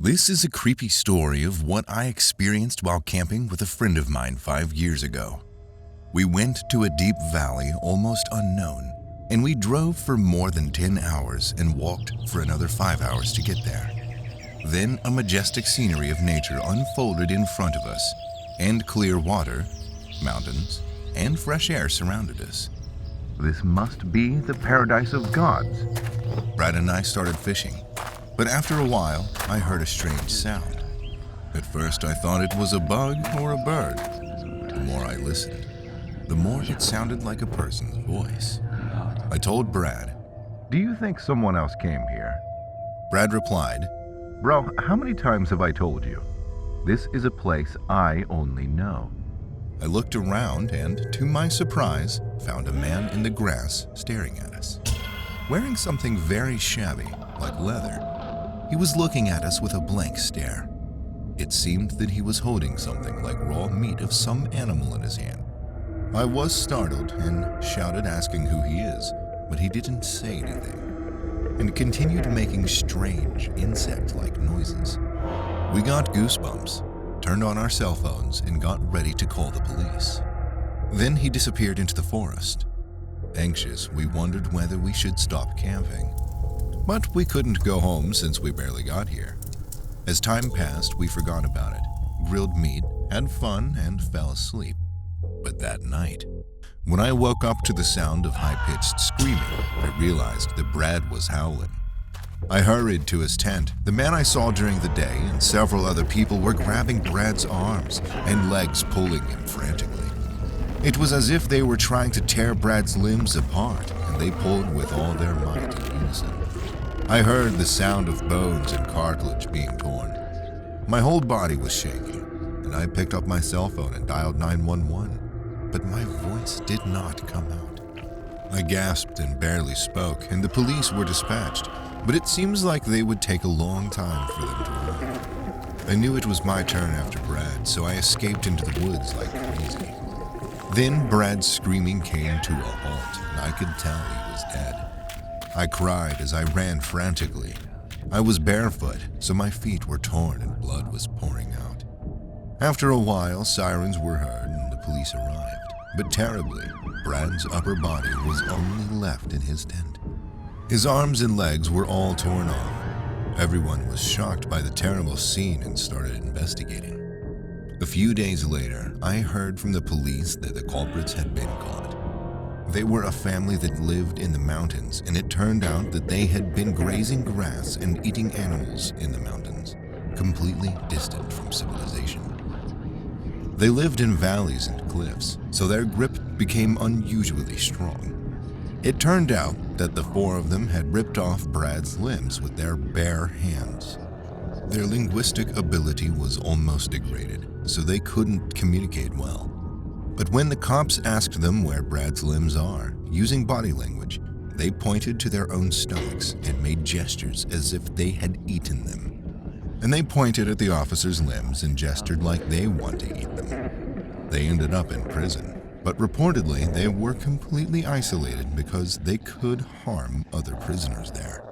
This is a creepy story of what I experienced while camping with a friend of mine 5 years ago. We went to a deep valley almost unknown, and we drove for more than 10 hours and walked for another 5 hours to get there. Then a majestic scenery of nature unfolded in front of us, and clear water, mountains, and fresh air surrounded us. This must be the paradise of gods. Brad and I started fishing. But after a while, I heard a strange sound. At first, I thought it was a bug or a bird. The more I listened, the more it sounded like a person's voice. I told Brad, "Do you think someone else came here?" Brad replied, "Bro, how many times have I told you? This is a place I only know." I looked around and, to my surprise, found a man in the grass staring at us, wearing something very shabby, like leather. He was looking at us with a blank stare. It seemed that he was holding something like raw meat of some animal in his hand. I was startled and shouted asking who he is, but he didn't say anything, and continued making strange insect-like noises. We got goosebumps, turned on our cell phones, and got ready to call the police. Then he disappeared into the forest. Anxious, we wondered whether we should stop camping. But we couldn't go home since we barely got here. As time passed, we forgot about it, grilled meat, had fun, and fell asleep. But that night, when I woke up to the sound of high-pitched screaming, I realized that Brad was howling. I hurried to his tent. The man I saw during the day and several other people were grabbing Brad's arms and legs, pulling him frantically. It was as if they were trying to tear Brad's limbs apart, and they pulled with all their might in unison. I heard the sound of bones and cartilage being torn. My whole body was shaking, and I picked up my cell phone and dialed 911, but my voice did not come out. I gasped and barely spoke, and the police were dispatched, but it seems like they would take a long time for them to arrive. I knew it was my turn after Brad, so I escaped into the woods like crazy. Then Brad's screaming came to a halt, and I could tell he was dead. I cried as I ran frantically. I was barefoot, so my feet were torn and blood was pouring out. After a while, sirens were heard and the police arrived. But terribly, Brad's upper body was only left in his tent. His arms and legs were all torn off. Everyone was shocked by the terrible scene and started investigating. A few days later, I heard from the police that the culprits had been caught. They were a family that lived in the mountains, and it turned out that they had been grazing grass and eating animals in the mountains, completely distant from civilization. They lived in valleys and cliffs, so their grip became unusually strong. It turned out that the 4 of them had ripped off Brad's limbs with their bare hands. Their linguistic ability was almost degraded, so they couldn't communicate well. But when the cops asked them where Brad's limbs are, using body language, they pointed to their own stomachs and made gestures as if they had eaten them. And they pointed at the officers' limbs and gestured like they want to eat them. They ended up in prison, but reportedly they were completely isolated because they could harm other prisoners there.